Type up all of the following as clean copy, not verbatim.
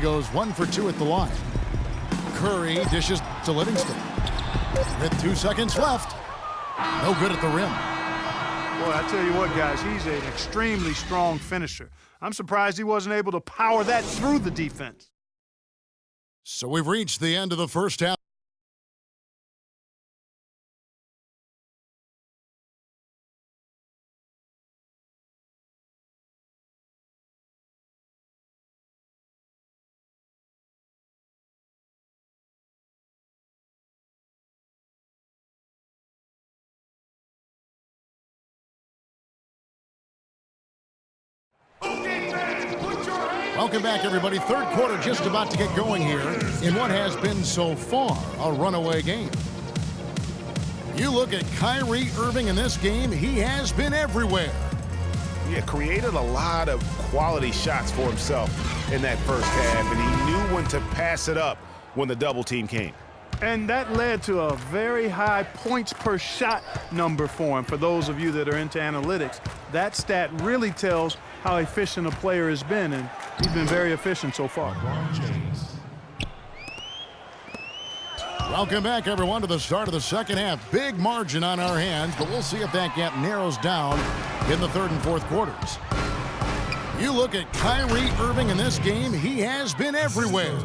goes 1 for 2 at the line. Curry dishes to Livingston. With 2 seconds left. No good at the rim. Boy, I tell you what, guys, he's an extremely strong finisher. I'm surprised he wasn't able to power that through the defense. So we've reached the end of the first half. Welcome back, everybody. Third quarter just about to get going here in what has been so far a runaway game. You look at Kyrie Irving in this game, he has been everywhere. Yeah, created a lot of quality shots for himself in that first half, and he knew when to pass it up when the double team came. And that led to a very high points per shot number for him. For those of you that are into analytics, that stat really tells how efficient a player has been, and he's been very efficient so far. Welcome back, everyone, to the start of the second half. Big margin on our hands, but we'll see if that gap narrows down in the third and fourth quarters. You look at Kyrie Irving in this game, he has been everywhere.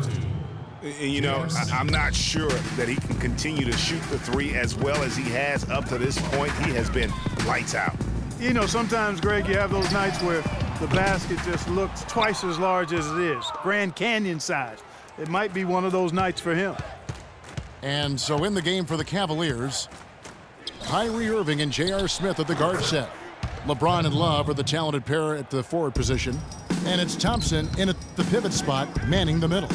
And, you know, I'm not sure that he can continue to shoot the three as well as he has up to this point. He has been lights out. You know, sometimes, Greg, you have those nights where the basket just looks twice as large as it is, Grand Canyon size. It might be one of those nights for him. And so in the game for the Cavaliers, Kyrie Irving and J.R. Smith at the guard set. LeBron and Love are the talented pair at the forward position. And it's Thompson in at the pivot spot, manning the middle.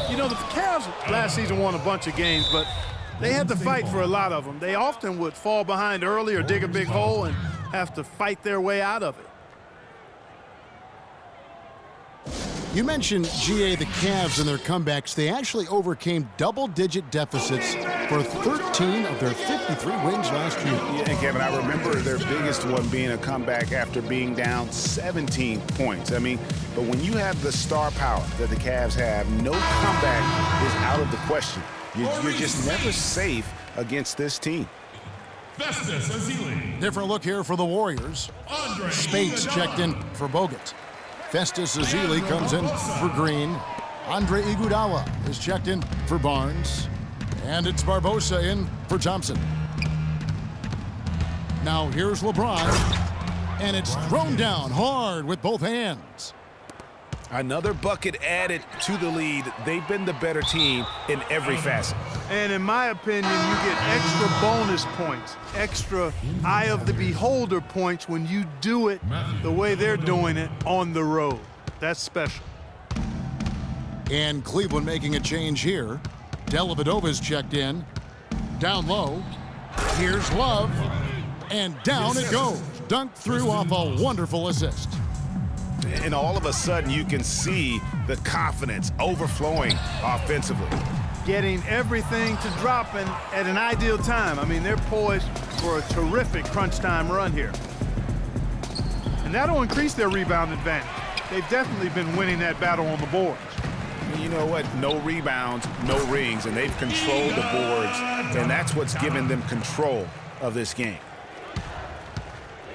You know, the Cavs last season won a bunch of games, but they had to fight for a lot of them. They often would fall behind early or dig a big hole and have to fight their way out of it. You mentioned, GA, the Cavs and their comebacks. They actually overcame double-digit deficits for 13 of their 53 wins last year. Yeah, and Kevin, I remember their biggest one being a comeback after being down 17 points. I mean, but when you have the star power that the Cavs have, no comeback is out of the question. You're just never safe against this team. Festus Ezeli. Different look here for the Warriors. Speights checked in for Bogut. Festus Ezeli comes in for Green. Andre Iguodala is checked in for Barnes. And it's Barbosa in for Thompson. Now here's LeBron. And it's thrown down hard with both hands. Another bucket added to the lead. They've been the better team in every facet. And in my opinion, you get extra bonus points, extra eye of the beholder points when you do it the way they're doing it on the road. That's special. And Cleveland making a change here. Dellavedova's checked in. Down low. Here's Love. And down it goes. Dunked through off a wonderful assist. And all of a sudden, you can see the confidence overflowing offensively. Getting everything to drop in at an ideal time. I mean, they're poised for a terrific crunch time run here. And that'll increase their rebound advantage. They've definitely been winning that battle on the boards. You know what? No rebounds, no rings, and they've controlled the boards, and that's what's given them control of this game.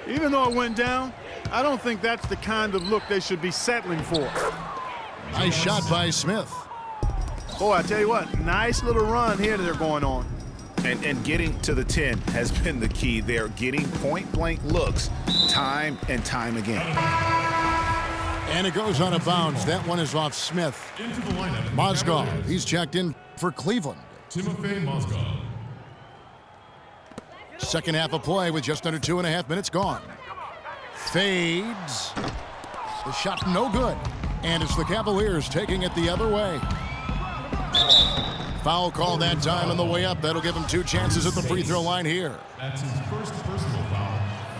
Even though it went down, I don't think that's the kind of look they should be settling for. Nice shot by Smith. Boy, I tell you what, nice little run here that they're going on. And getting to the 10 has been the key. They're getting point-blank looks time and time again. And it goes out of bounds. That one is off Smith. Into the lineup. Mozgov, he's checked in for Cleveland. Timofey Mozgov. Second half of play with just under 2.5 minutes gone. Fades. The shot no good. And it's the Cavaliers taking it the other way. Foul call that time on the way up. That'll give him 2 chances at the free throw line here. That's his first personal foul.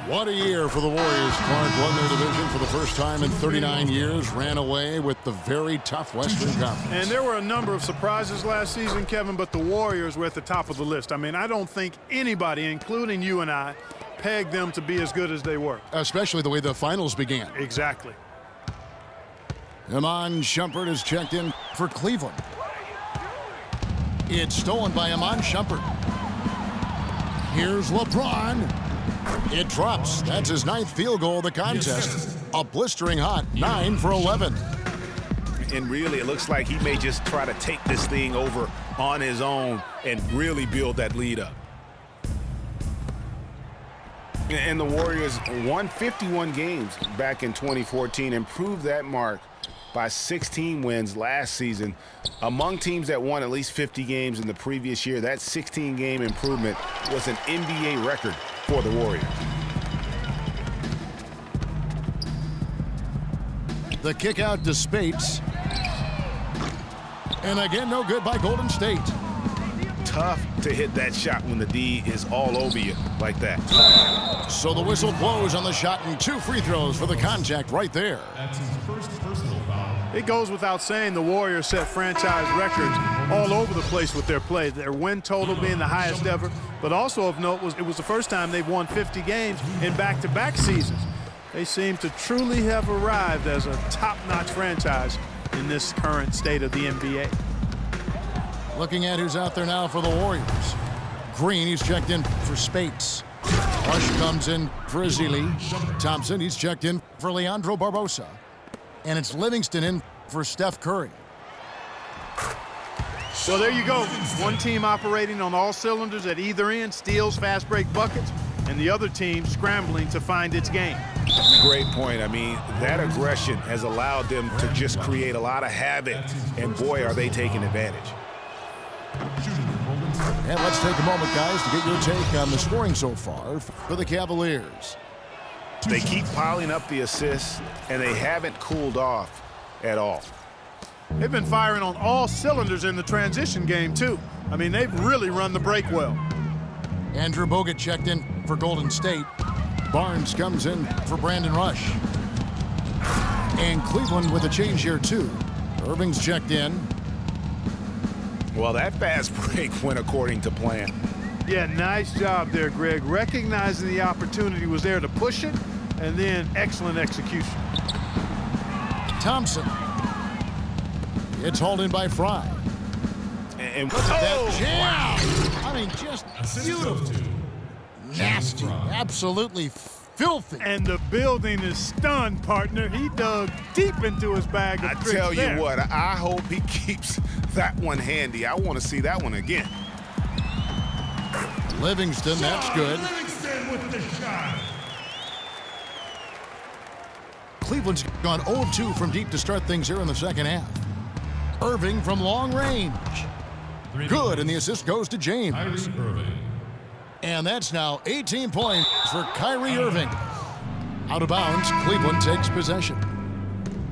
What a year for the Warriors. Clark won their division for the first time in 39 years. Ran away with the very tough Western Conference. And there were a number of surprises last season, Kevin, but the Warriors were at the top of the list. I mean, I don't think anybody, including you and I, pegged them to be as good as they were. Especially the way the finals began. Exactly. Iman Shumpert is checked in for Cleveland. It's stolen by Iman Shumpert. Here's LeBron. It drops. That's his 9th field goal of the contest. A blistering hot 9 for 11. And really, it looks like he may just try to take this thing over on his own and really build that lead up. And the Warriors won 51 games back in 2014, improved that mark by 16 wins last season. Among teams that won at least 50 games in the previous year, that 16-game improvement was an NBA record for the Warriors. The kick out to Spates. And again, no good by Golden State. Tough to hit that shot when the D is all over you like that. So the whistle blows on the shot and 2 free throws for the contact right there. That's his first personal foul. It goes without saying the Warriors set franchise records all over the place with their play. Their win total being the highest ever, but also of note it was the first time they've won 50 games in back-to-back seasons. They seem to truly have arrived as a top-notch franchise in this current state of the NBA. Looking at who's out there now for the Warriors. Green, he's checked in for Spates. Rush comes in for Ezeli. Thompson, he's checked in for Leandro Barbosa. And it's Livingston in for Steph Curry. So there you go. One team operating on all cylinders at either end, steals, fast break buckets, and the other team scrambling to find its game. Great point. I mean, that aggression has allowed them to just create a lot of havoc, and boy, are they taking advantage. And let's take a moment, guys, to get your take on the scoring so far for the Cavaliers. They keep piling up the assists, and they haven't cooled off at all. They've been firing on all cylinders in the transition game, too. I mean, they've really run the break well. Andrew Bogut checked in for Golden State. Barnes comes in for Brandon Rush. And Cleveland with a change here, too. Irving's checked in. Well, that fast break went according to plan. Yeah, nice job there, Greg. Recognizing the opportunity was there to push it, and then excellent execution. Thompson. It's hauled in by Fry. And Look at that jam! I mean, just beautiful. Nasty. Absolutely filthy. And the building is stunned, partner. He dug deep into his bag of I tricks tell there. you what, I hope he keeps that one handy. I want to see that one again. Livingston, that's good. Livingston with the shot. Cleveland's gone 0-2 from deep to start things here in the second half. Irving from long range. Good, and the assist goes to James. Kyrie Irving. And that's now 18 points for Kyrie Irving. Out of bounds, Cleveland takes possession.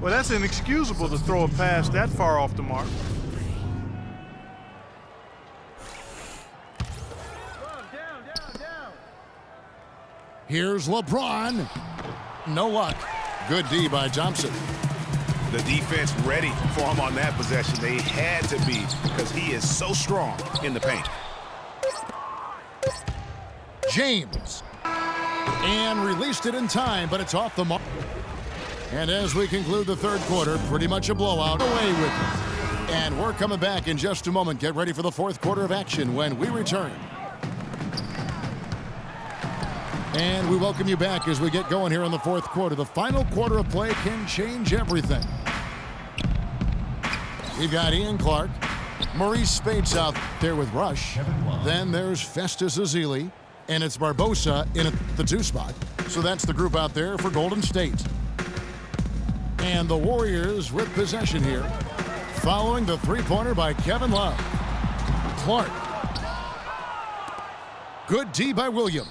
Well, that's inexcusable to throw a pass that far off the mark. Here's LeBron. No luck. Good D by Thompson. The defense ready for him on that possession. They had to be because he is so strong in the paint. James. And released it in time, but it's off the mark. And as we conclude the third quarter, pretty much a blowout. Away with it. And we're coming back in just a moment. Get ready for the fourth quarter of action when we return. And we welcome you back as we get going here in the fourth quarter. The final quarter of play can change everything. We've got Ian Clark, Maurice Spates out there with Rush. Then there's Festus Ezeli, and it's Barbosa in the 2 spot. So that's the group out there for Golden State. And the Warriors with possession here, following the three-pointer by Kevin Love. Clark. Good D by Williams.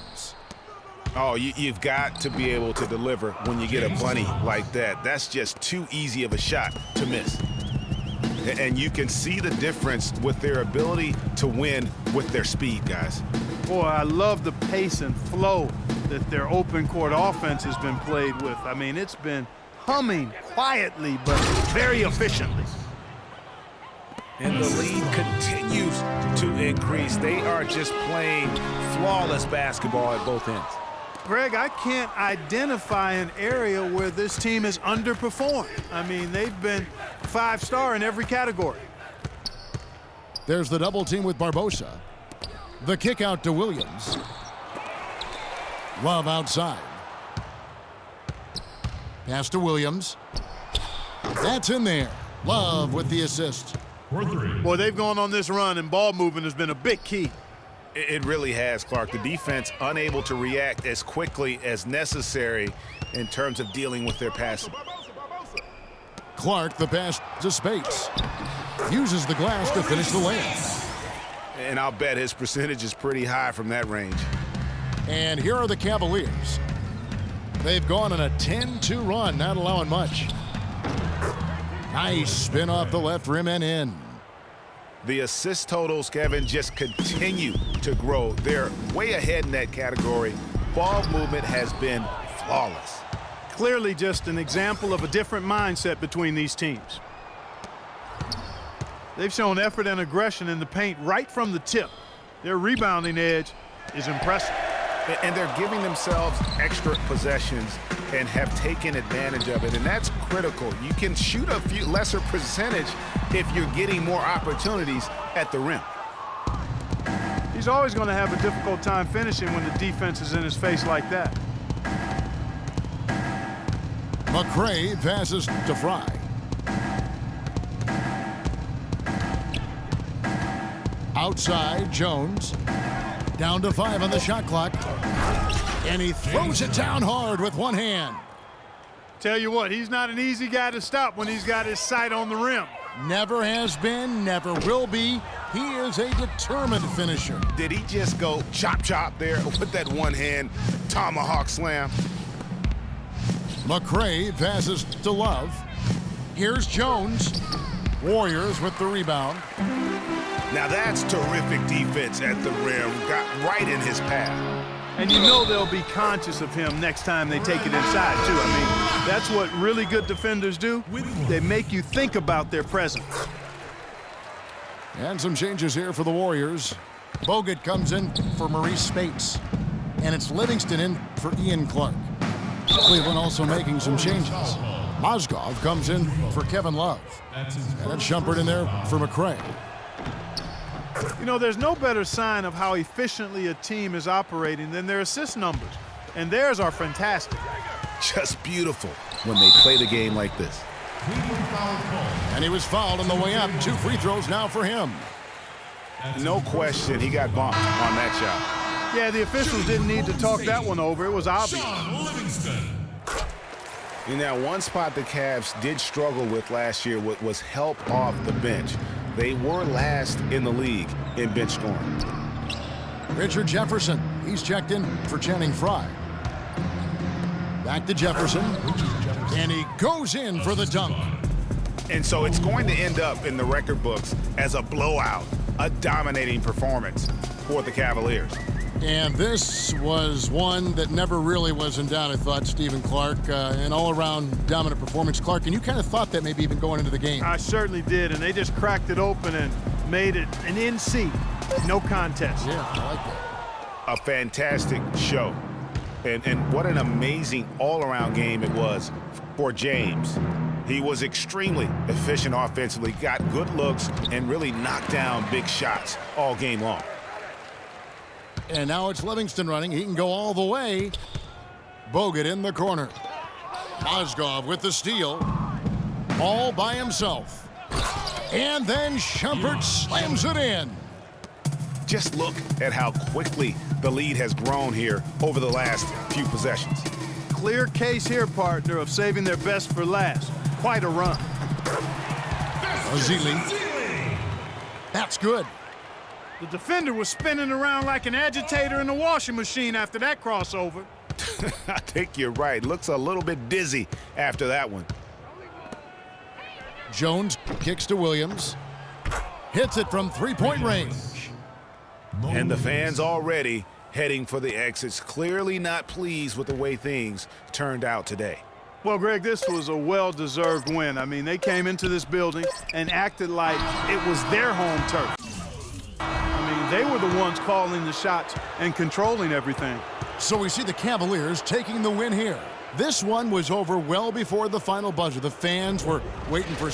Oh, you've got to be able to deliver when you get a bunny like that. That's just too easy of a shot to miss. And you can see the difference with their ability to win with their speed, guys. Boy, I love the pace and flow that their open court offense has been played with. I mean, it's been humming quietly, but very efficiently. And the lead continues to increase. They are just playing flawless basketball at both ends. Greg, I can't identify an area where this team has underperformed. I mean, they've been 5-star in every category. There's the double team with Barbosa. The kick out to Williams. Love outside. Pass to Williams. That's in there. Love with the assist. For 3. Boy, they've gone on this run, and ball movement has been a big key. It really has, Clark. The defense unable to react as quickly as necessary in terms of dealing with their passing. Clark, the pass to Spates. Uses the glass to finish the layup. And I'll bet his percentage is pretty high from that range. And here are the Cavaliers. They've gone on a 10-2 run, not allowing much. Nice spin off the left rim and in. The assist totals, Kevin, just continue to grow. They're way ahead in that category. Ball movement has been flawless. Clearly just an example of a different mindset between these teams. They've shown effort and aggression in the paint right from the tip. Their rebounding edge is impressive. And they're giving themselves extra possessions and have taken advantage of it, and that's critical. You can shoot a few lesser percentage if you're getting more opportunities at the rim. He's always going to have a difficult time finishing when the defense is in his face like that. McRae passes to Fry. Outside, Jones. Down to 5 on the shot clock. And he throws it down hard with one hand. Tell you what, he's not an easy guy to stop when he's got his sight on the rim. Never has been, never will be. He is a determined finisher. Did he just go chop chop there with that one hand tomahawk slam? McRae passes to Love. Here's Jones. Warriors with the rebound. Now that's terrific defense at the rim. Got right in his path. And you know they'll be conscious of him next time they take it inside, too. I mean, that's what really good defenders do. They make you think about their presence. And some changes here for the Warriors. Bogut comes in for Maurice Spates. And it's Livingston in for Ian Clark. Cleveland also making some changes. Mozgov comes in for Kevin Love. And it's Shumpert in there for McRae. You know, there's no better sign of how efficiently a team is operating than their assist numbers. And theirs are fantastic. Just beautiful when they play the game like this. And he was fouled on the way up. 2 free throws now for him. No question, he got bumped on that shot. Yeah, the officials didn't need to talk that one over. It was obvious. In that one spot the Cavs did struggle with last year was help off the bench. They were last in the league in bench scoring. Richard Jefferson. He's checked in for Channing Frye. Back to Jefferson. And he goes in for the dunk. And so it's going to end up in the record books as a blowout, a dominating performance for the Cavaliers. And this was one that never really was in doubt, I thought, Stephen Clark. An all-around dominant performance, Clark. And you kind of thought that maybe even going into the game. I certainly did, and they just cracked it open and made it an NC. No contest. Yeah, I like that. A fantastic show. And what an amazing all-around game it was for James. He was extremely efficient offensively, got good looks, and really knocked down big shots all game long. And now it's Livingston running. He can go all the way. Bogut in the corner. Mozgov with the steal. All by himself. And then Shumpert slams it in. Just look at how quickly the lead has grown here over the last few possessions. Clear case here, partner, of saving their best for last. Quite a run. Azili. That's good. The defender was spinning around like an agitator in a washing machine after that crossover. I think you're right. Looks a little bit dizzy after that one. Jones kicks to Williams. Hits it from three-point range. And the fans already heading for the exits, clearly not pleased with the way things turned out today. Well, Greg, this was a well-deserved win. I mean, they came into this building and acted like it was their home turf. I mean, they were the ones calling the shots and controlling everything. So we see the Cavaliers taking the win here. This one was over well before the final buzzer. The fans were waiting for